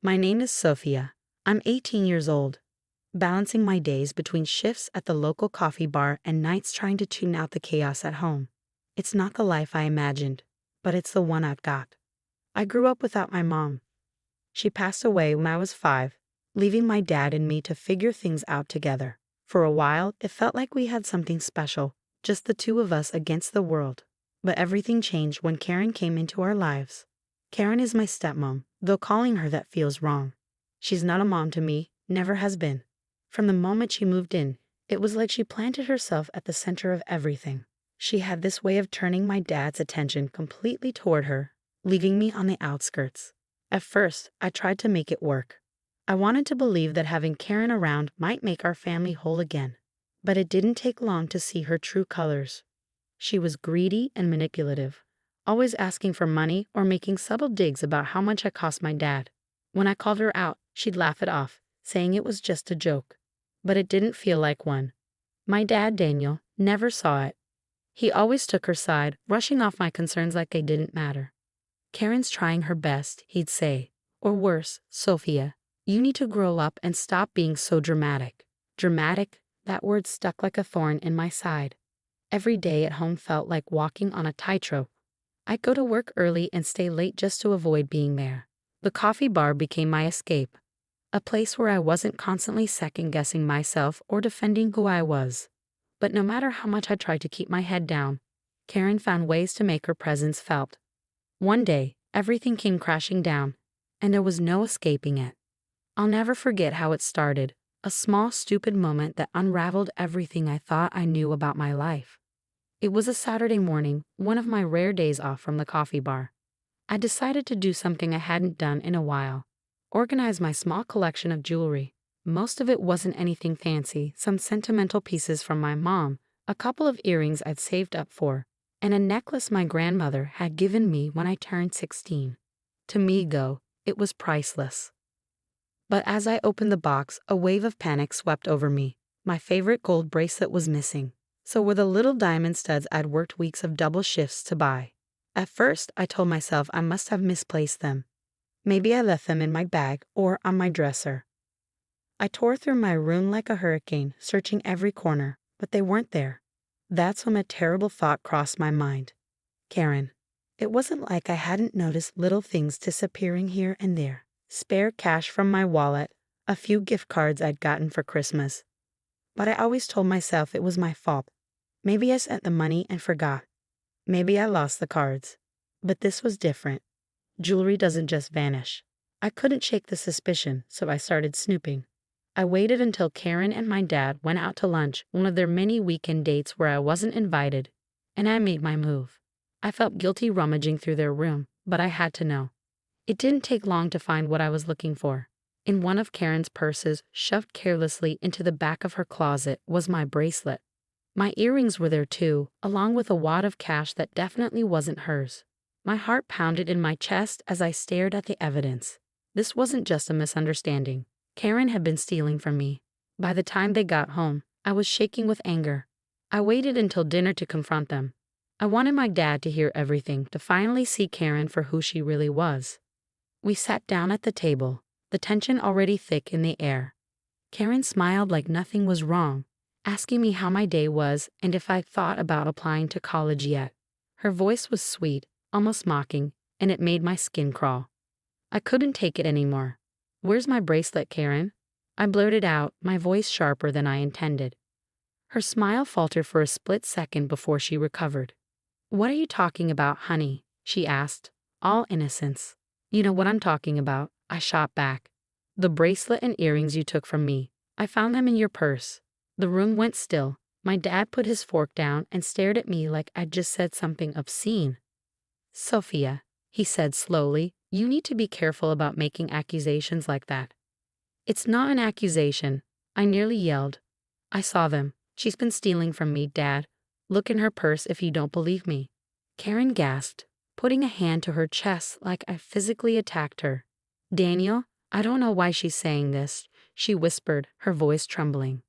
My name is Sophia. I'm 18 years old, balancing my days between shifts at the local coffee bar and nights trying to tune out the chaos at home. It's not the life I imagined, but it's the one I've got. I grew up without my mom. She passed away when I was 5, leaving my dad and me to figure things out together. For a while, it felt like we had something special, just the two of us against the world. But everything changed when Karen came into our lives. Karen is my stepmom, though calling her that feels wrong. She's not a mom to me, never has been. From the moment she moved in, it was like she planted herself at the center of everything. She had this way of turning my dad's attention completely toward her, leaving me on the outskirts. At first, I tried to make it work. I wanted to believe that having Karen around might make our family whole again. But it didn't take long to see her true colors. She was greedy and manipulative, always asking for money or making subtle digs about how much I cost my dad. When I called her out, she'd laugh it off, saying it was just a joke. But it didn't feel like one. My dad, Daniel, never saw it. He always took her side, brushing off my concerns like they didn't matter. Karen's trying her best, he'd say. Or worse, Sophia, you need to grow up and stop being so dramatic. Dramatic, that word stuck like a thorn in my side. Every day at home felt like walking on a tightrope. I'd go to work early and stay late just to avoid being there. The coffee bar became my escape, a place where I wasn't constantly second-guessing myself or defending who I was. But no matter how much I tried to keep my head down, Karen found ways to make her presence felt. One day, everything came crashing down, and there was no escaping it. I'll never forget how it started, a small, stupid moment that unraveled everything I thought I knew about my life. It was a Saturday morning, one of my rare days off from the coffee bar. I decided to do something I hadn't done in a while, organize my small collection of jewelry. Most of it wasn't anything fancy, some sentimental pieces from my mom, a couple of earrings I'd saved up for, and a necklace my grandmother had given me when I turned 16. To me, though, it was priceless. But as I opened the box, a wave of panic swept over me. My favorite gold bracelet was missing. So were the little diamond studs I'd worked weeks of double shifts to buy. At first, I told myself I must have misplaced them. Maybe I left them in my bag or on my dresser. I tore through my room like a hurricane, searching every corner, but they weren't there. That's when a terrible thought crossed my mind. Karen. It wasn't like I hadn't noticed little things disappearing here and there. Spare cash from my wallet, a few gift cards I'd gotten for Christmas. But I always told myself it was my fault. Maybe I sent the money and forgot. Maybe I lost the cards. But this was different. Jewelry doesn't just vanish. I couldn't shake the suspicion, so I started snooping. I waited until Karen and my dad went out to lunch, one of their many weekend dates where I wasn't invited, and I made my move. I felt guilty rummaging through their room, but I had to know. It didn't take long to find what I was looking for. In one of Karen's purses, shoved carelessly into the back of her closet, was my bracelet. My earrings were there too, along with a wad of cash that definitely wasn't hers. My heart pounded in my chest as I stared at the evidence. This wasn't just a misunderstanding. Karen had been stealing from me. By the time they got home, I was shaking with anger. I waited until dinner to confront them. I wanted my dad to hear everything, to finally see Karen for who she really was. We sat down at the table, the tension already thick in the air. Karen smiled like nothing was wrong, asking me how my day was and if I'd thought about applying to college yet. Her voice was sweet, almost mocking, and it made my skin crawl. I couldn't take it anymore. "Where's my bracelet, Karen?" I blurted out, my voice sharper than I intended. Her smile faltered for a split second before she recovered. "What are you talking about, honey?" she asked, all innocence. "You know what I'm talking about," I shot back. "The bracelet and earrings you took from me. I found them in your purse." The room went still. My dad put his fork down and stared at me like I'd just said something obscene. "Sophia," he said slowly, "you need to be careful about making accusations like that." "It's not an accusation," I nearly yelled. "I saw them. She's been stealing from me, Dad. Look in her purse if you don't believe me." Karen gasped, putting a hand to her chest like I physically attacked her. "Daniel, I don't know why she's saying this," she whispered, her voice trembling.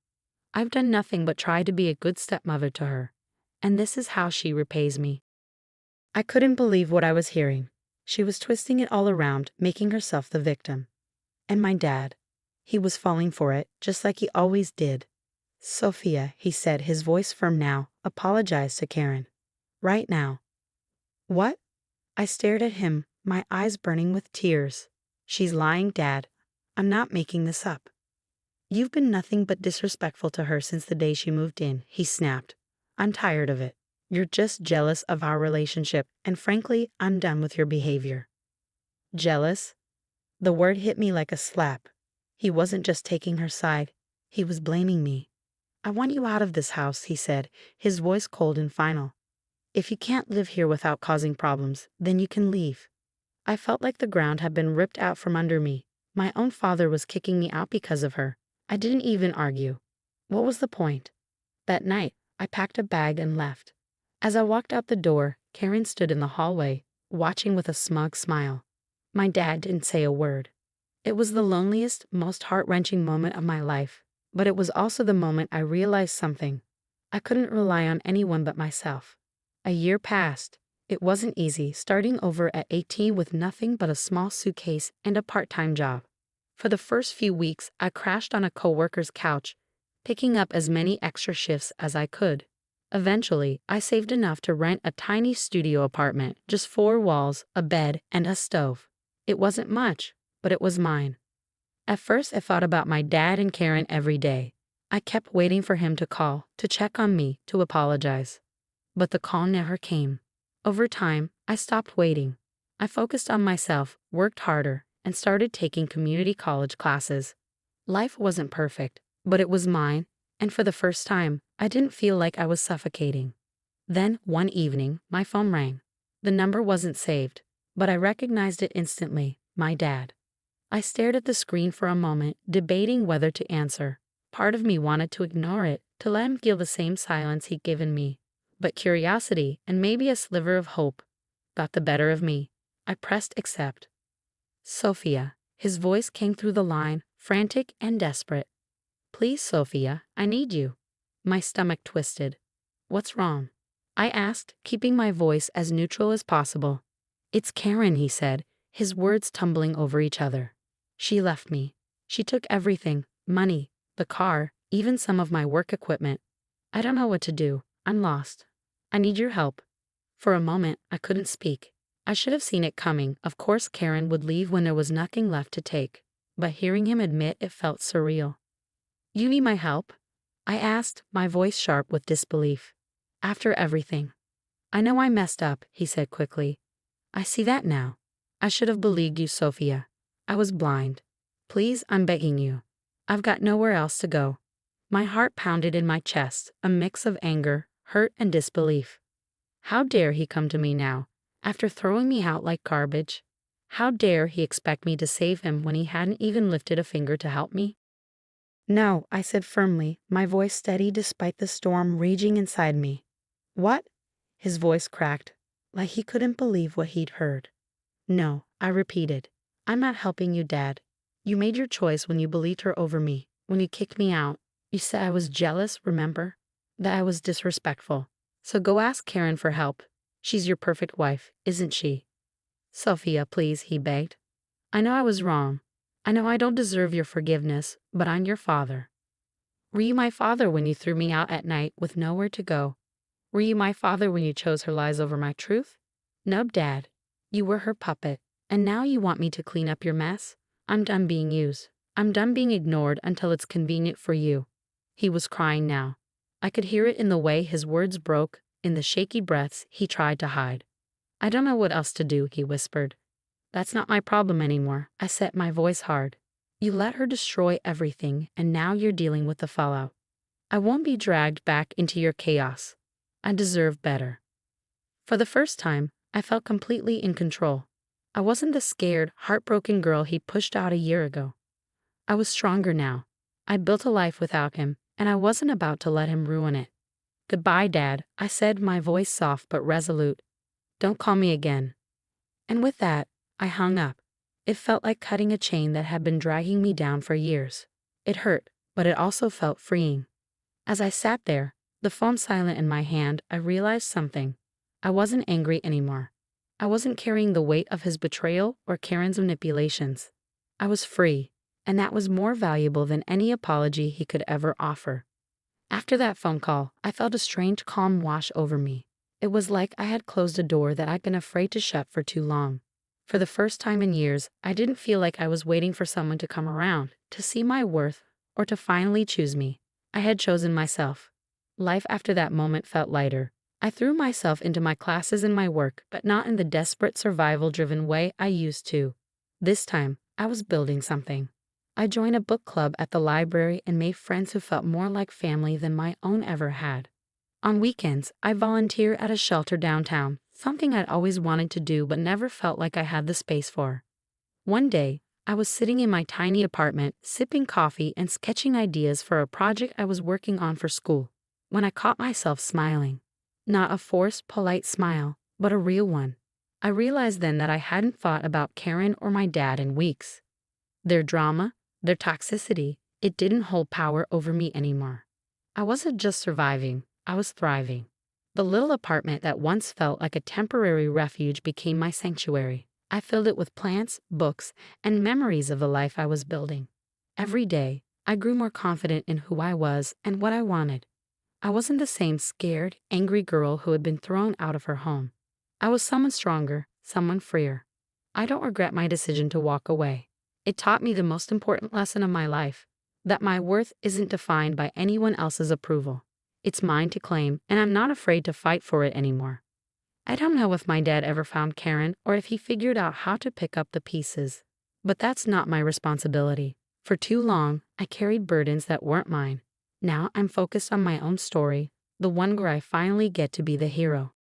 "I've done nothing but try to be a good stepmother to her, and this is how she repays me." I couldn't believe what I was hearing. She was twisting it all around, making herself the victim. And my dad. He was falling for it, just like he always did. Sophia, he said, his voice firm now, apologize to Karen. Right now. What? I stared at him, my eyes burning with tears. She's lying, Dad. I'm not making this up. You've been nothing but disrespectful to her since the day she moved in, he snapped. I'm tired of it. You're just jealous of our relationship, and frankly, I'm done with your behavior. Jealous? The word hit me like a slap. He wasn't just taking her side, he was blaming me. I want you out of this house, he said, his voice cold and final. If you can't live here without causing problems, then you can leave. I felt like the ground had been ripped out from under me. My own father was kicking me out because of her. I didn't even argue. What was the point? That night, I packed a bag and left. As I walked out the door, Karen stood in the hallway, watching with a smug smile. My dad didn't say a word. It was the loneliest, most heart-wrenching moment of my life, but it was also the moment I realized something. I couldn't rely on anyone but myself. A year passed. It wasn't easy starting over at 18 with nothing but a small suitcase and a part-time job. For the first few weeks, I crashed on a coworker's couch, picking up as many extra shifts as I could. Eventually, I saved enough to rent a tiny studio apartment, just 4 walls, a bed, and a stove. It wasn't much, but it was mine. At first, I thought about my dad and Karen every day. I kept waiting for him to call, to check on me, to apologize. But the call never came. Over time, I stopped waiting. I focused on myself, worked harder, and started taking community college classes. Life wasn't perfect, but it was mine, and for the first time, I didn't feel like I was suffocating. Then, one evening, my phone rang. The number wasn't saved, but I recognized it instantly, my dad. I stared at the screen for a moment, debating whether to answer. Part of me wanted to ignore it, to let him feel the same silence he'd given me. But curiosity, and maybe a sliver of hope, got the better of me. I pressed accept. Sophia. His voice came through the line, frantic and desperate. Please, Sophia, I need you. My stomach twisted. What's wrong? I asked, keeping my voice as neutral as possible. It's Karen, he said, his words tumbling over each other. She left me. She took everything, money, the car, even some of my work equipment. I don't know what to do. I'm lost. I need your help. For a moment, I couldn't speak. I should have seen it coming. Of course, Karen would leave when there was nothing left to take. But hearing him admit it felt surreal. You need my help? I asked, my voice sharp with disbelief. After everything. I know I messed up, he said quickly. I see that now. I should have believed you, Sophia. I was blind. Please, I'm begging you. I've got nowhere else to go. My heart pounded in my chest, a mix of anger, hurt, and disbelief. How dare he come to me now, after throwing me out like garbage? How dare he expect me to save him when he hadn't even lifted a finger to help me? No, I said firmly, my voice steady despite the storm raging inside me. What? His voice cracked, like he couldn't believe what he'd heard. No, I repeated. I'm not helping you, Dad. You made your choice when you believed her over me, when you kicked me out. You said I was jealous, remember? That I was disrespectful. So go ask Karen for help. She's your perfect wife, isn't she? Sophia, please, he begged. I know I was wrong. I know I don't deserve your forgiveness, but I'm your father. Were you my father when you threw me out at night with nowhere to go? Were you my father when you chose her lies over my truth? No, Dad. You were her puppet, and now you want me to clean up your mess? I'm done being used. I'm done being ignored until it's convenient for you. He was crying now. I could hear it in the way his words broke, in the shaky breaths he tried to hide. I don't know what else to do, he whispered. That's not my problem anymore. I set my voice hard. You let her destroy everything, and now you're dealing with the fallout. I won't be dragged back into your chaos. I deserve better. For the first time, I felt completely in control. I wasn't the scared, heartbroken girl he pushed out a year ago. I was stronger now. I built a life without him, and I wasn't about to let him ruin it. Goodbye, Dad, I said, my voice soft but resolute. Don't call me again. And with that, I hung up. It felt like cutting a chain that had been dragging me down for years. It hurt, but it also felt freeing. As I sat there, the phone silent in my hand, I realized something. I wasn't angry anymore. I wasn't carrying the weight of his betrayal or Karen's manipulations. I was free. and that was more valuable than any apology he could ever offer. After that phone call, I felt a strange calm wash over me. It was like I had closed a door that I'd been afraid to shut for too long. For the first time in years, I didn't feel like I was waiting for someone to come around, to see my worth, or to finally choose me. I had chosen myself. Life after that moment felt lighter. I threw myself into my classes and my work, but not in the desperate survival-driven way I used to. This time, I was building something. I joined a book club at the library and made friends who felt more like family than my own ever had. On weekends, I volunteered at a shelter downtown, something I'd always wanted to do but never felt like I had the space for. One day, I was sitting in my tiny apartment, sipping coffee and sketching ideas for a project I was working on for school, when I caught myself smiling. Not a forced, polite smile, but a real one. I realized then that I hadn't thought about Karen or my dad in weeks. Their drama, their toxicity, it didn't hold power over me anymore. I wasn't just surviving, I was thriving. The little apartment that once felt like a temporary refuge became my sanctuary. I filled it with plants, books, and memories of the life I was building. Every day, I grew more confident in who I was and what I wanted. I wasn't the same scared, angry girl who had been thrown out of her home. I was someone stronger, someone freer. I don't regret my decision to walk away. It taught me the most important lesson of my life, that my worth isn't defined by anyone else's approval. It's mine to claim, and I'm not afraid to fight for it anymore. I don't know if my dad ever found Karen or if he figured out how to pick up the pieces. But that's not my responsibility. For too long, I carried burdens that weren't mine. Now I'm focused on my own story, the one where I finally get to be the hero.